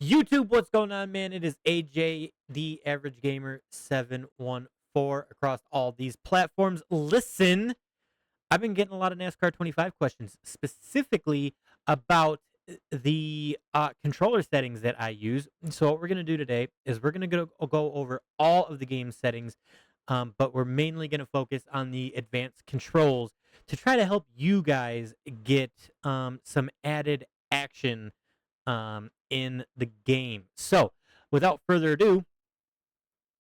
YouTube, what's going on, man? It is AJ, the Average Gamer 714 across all these platforms. Listen, I've been getting a lot of NASCAR 25 questions, specifically about the controller settings that I use. So what we're going to do today is we're going to go over all of the game settings, but we're mainly going to focus on the advanced controls to try to help you guys get some added action in the game. So, without further ado,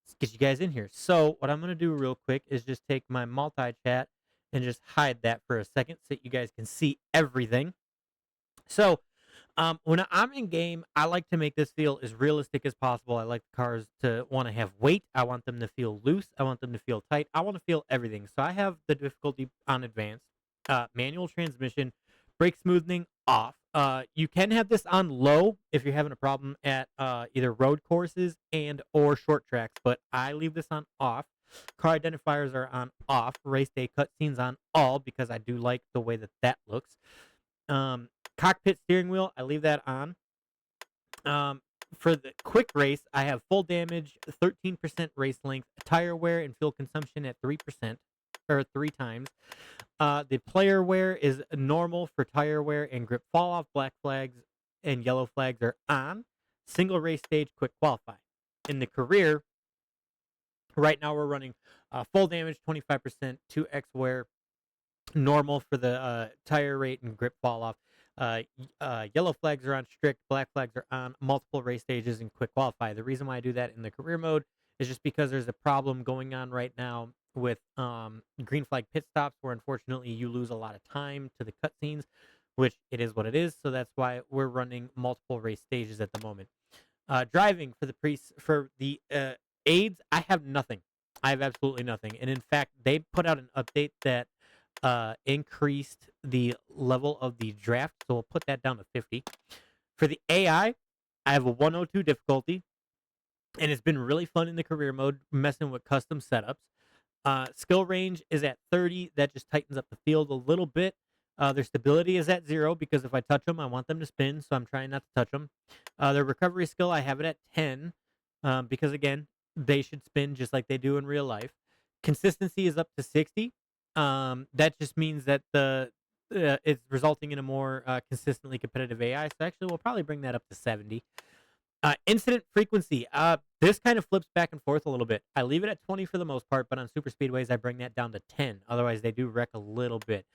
let's get you guys in here. So, what I'm going to do real quick is just take my multi chat and just hide that for a second so that you guys can see everything. So, when I'm in game, I like to make this feel as realistic as possible. I like the cars to want to have weight. I want them to feel loose. I want them to feel tight. I want to feel everything. So I have the difficulty on advanced, manual transmission, brake smoothing off. You can have this on low if you're having a problem at either road courses and or short tracks, but I leave this on off. Car identifiers are on off. Race day cutscenes on all because I do like the way that that looks. Um, Cockpit steering wheel, I leave that on. Um, for the quick race, I have full damage, 13% race length, tire wear, and fuel consumption at 3% or 3 times. The player wear is normal for tire wear and grip fall off. Black flags and yellow flags are on. Single race stage, quick qualify. In the career, right now we're running full damage, 25%, 2x wear, normal for the tire rate and grip fall off. Yellow flags are on strict, black flags are on multiple race stages and quick qualify. The reason why I do that in the career mode is just because there's a problem going on right now with green flag pit stops where unfortunately you lose a lot of time to the cutscenes, which it is what it is. So that's why we're running multiple race stages at the moment. Driving for the aids, I have nothing. I have absolutely nothing. And in fact, they put out an update that increased the level of the draft, so we'll put that down to 50. For the I have a 102 difficulty, and it's been really fun in the career mode messing with custom setups. Skill range is at 30. That just tightens up the field a little bit. Their stability is at 0 because if I touch them, I want them to spin, so I'm trying not to touch them. Their recovery skill, I have it at 10 because, again, they should spin just like they do in real life. Consistency is up to 60. That just means that it's resulting in a more consistently competitive AI. So actually, we'll probably bring that up to 70. Incident frequency. This kind of flips back and forth a little bit. I leave it at 20 for the most part, but on super speedways, I bring that down to 10. Otherwise, they do wreck a little bit.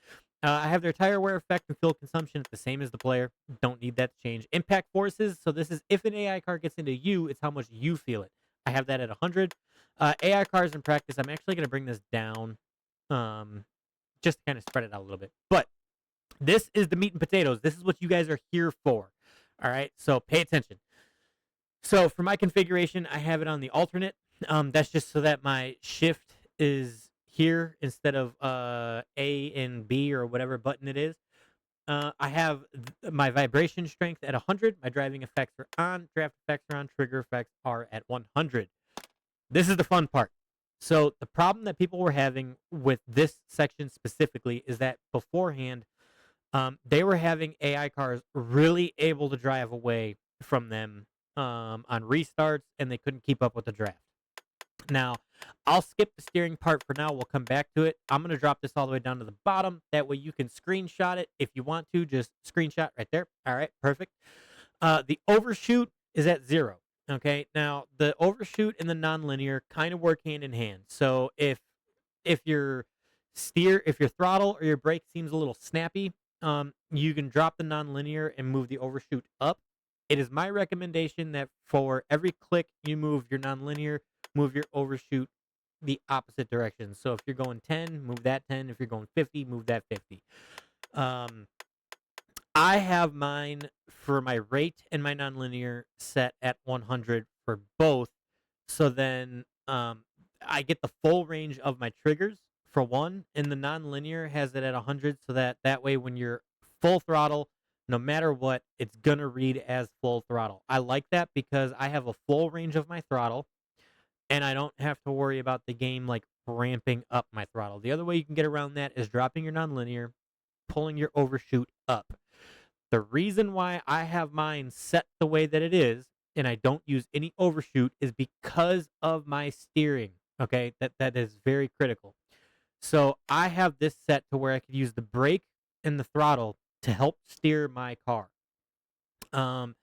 I have their tire wear effect and fuel consumption at the same as the player. Don't need that to change. Impact forces. So this is if an AI car gets into you, it's how much you feel it. I have that at 100. AI cars in practice. I'm actually going to bring this down, just to kind of spread it out a little bit. But this is the meat and potatoes. This is what you guys are here for. All right. So pay attention. So for my configuration, I have it on the alternate. That's just so that my shift is here instead of A and B or whatever button it is. I have my vibration strength at 100. My driving effects are on. Draft effects are on. Trigger effects are at 100. This is the fun part. So the problem that people were having with this section specifically is that beforehand, they were having AI cars really able to drive away from them on restarts, and they couldn't keep up with the draft. Now, I'll skip the steering part for now. We'll come back to it. I'm going to drop this all the way down to the bottom. That way you can screenshot it. If you want to, just screenshot right there. All right, perfect. The overshoot is at 0. Okay, now the overshoot and the nonlinear kind of work hand in hand. So if your throttle or your brake seems a little snappy, you can drop the nonlinear and move the overshoot up. It is my recommendation that for every click you move your nonlinear, move your overshoot the opposite direction. So if you're going 10, move that 10. If you're going 50, move that 50. I have mine for my rate and my nonlinear set at 100 for both. So then I get the full range of my triggers for one, and the nonlinear has it at 100 so that way when you're full throttle, no matter what, it's going to read as full throttle. I like that because I have a full range of my throttle, and I don't have to worry about the game like ramping up my throttle. The other way you can get around that is dropping your nonlinear, pulling your overshoot up. The reason why I have mine set the way that it is and I don't use any overshoot is because of my steering. Okay, that is very critical. So I have this set to where I could use the brake and the throttle to help steer my car. Um,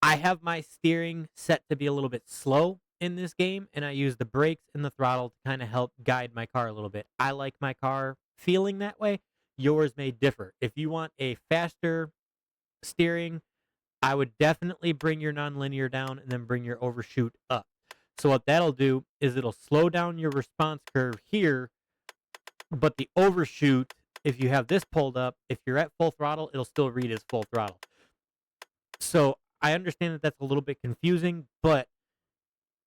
I have my steering set to be a little bit slow in this game, and I use the brakes and the throttle to kind of help guide my car a little bit. I like my car feeling that way. Yours may differ. If you want a faster steering, I would definitely bring your nonlinear down and then bring your overshoot up. So what that'll do is it'll slow down your response curve here, but the overshoot, if you have this pulled up, if you're at full throttle, it'll still read as full throttle. So I understand that that's a little bit confusing, but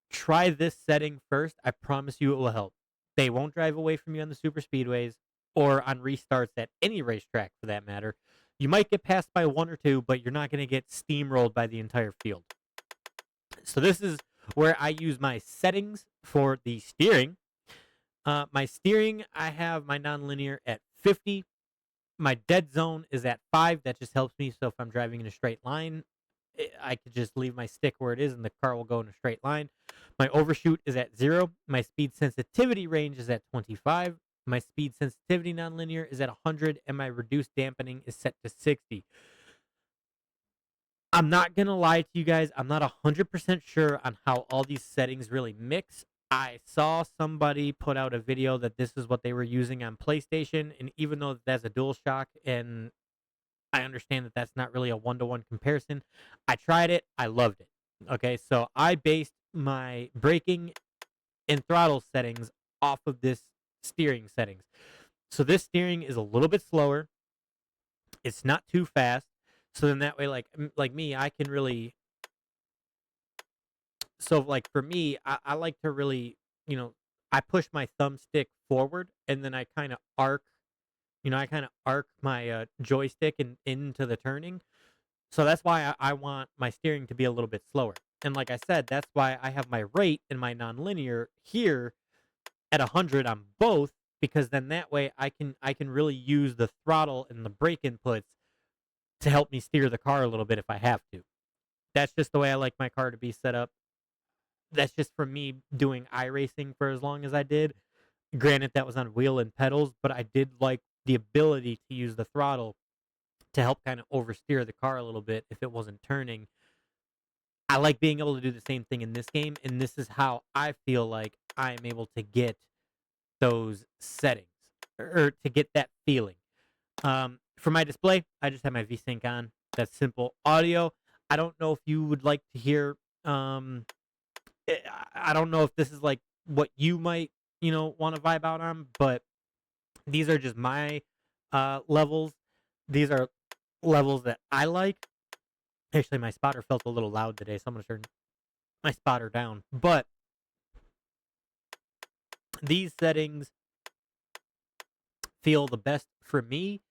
try this setting first. I promise you it will help. They won't drive away from you on the super speedways or on restarts at any racetrack for that matter. You might get passed by one or two, but you're not going to get steamrolled by the entire field. So this is where I use my settings for the steering. My steering, I have my nonlinear at 50. My dead zone is at 5. That just helps me. So if I'm driving in a straight line, I could just leave my stick where it is and the car will go in a straight line. My overshoot is at 0. My speed sensitivity range is at 25. My speed sensitivity nonlinear is at 100, and my reduced dampening is set to 60. I'm not going to lie to you guys. I'm not 100% sure on how all these settings really mix. I saw somebody put out a video that this is what they were using on PlayStation, and even though that's a DualShock, and I understand that that's not really a one-to-one comparison, I tried it. I loved it. Okay, so I based my braking and throttle settings off of this steering settings. So this steering is a little bit slower. It's not too fast. So then that way, like me, I can really. So like for me, I like to really, I push my thumbstick forward and then I kind of arc. I kind of arc my joystick into the turning. So that's why I want my steering to be a little bit slower. And like I said, that's why I have my rate and my nonlinear here at 100 on both, because then that way I can really use the throttle and the brake inputs to help me steer the car a little bit if I have to. That's just the way I like my car to be set up. That's just from me doing iRacing for as long as I did. Granted, that was on wheel and pedals, but I did like the ability to use the throttle to help kind of oversteer the car a little bit if it wasn't turning. I like being able to do the same thing in this game, and this is how I feel like I am able to get those settings or to get that feeling. For my display, I just have my VSync on. That's simple audio. I don't know if you would like to hear. I don't know if this is like what you might want to vibe out on, but these are just my levels. These are levels that I like. Actually, my spotter felt a little loud today, so I'm going to turn my spotter down. But these settings feel the best for me.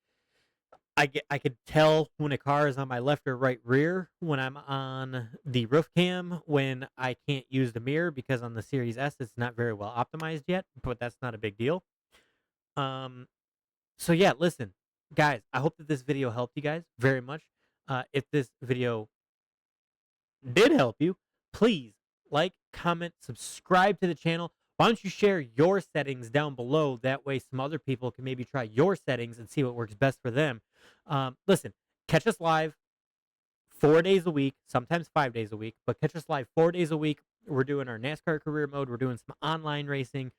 I could tell when a car is on my left or right rear when I'm on the roof cam, when I can't use the mirror because on the Series S it's not very well optimized yet, but that's not a big deal. Um, so yeah, listen, guys, I hope that this video helped you guys very much. If this video did help you, please like, comment, subscribe to the channel. Why don't you share your settings down below? That way some other people can maybe try your settings and see what works best for them. Listen, catch us live 4 days a week, sometimes 5 days a week, but catch us live 4 days a week. We're doing our NASCAR career mode. We're doing some online racing.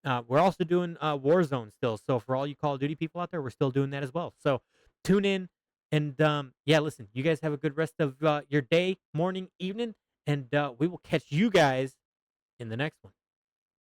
We're also doing Warzone still. So for all you Call of Duty people out there, we're still doing that as well. So tune in. And yeah, listen, you guys have a good rest of your day, morning, evening, and we will catch you guys in the next one.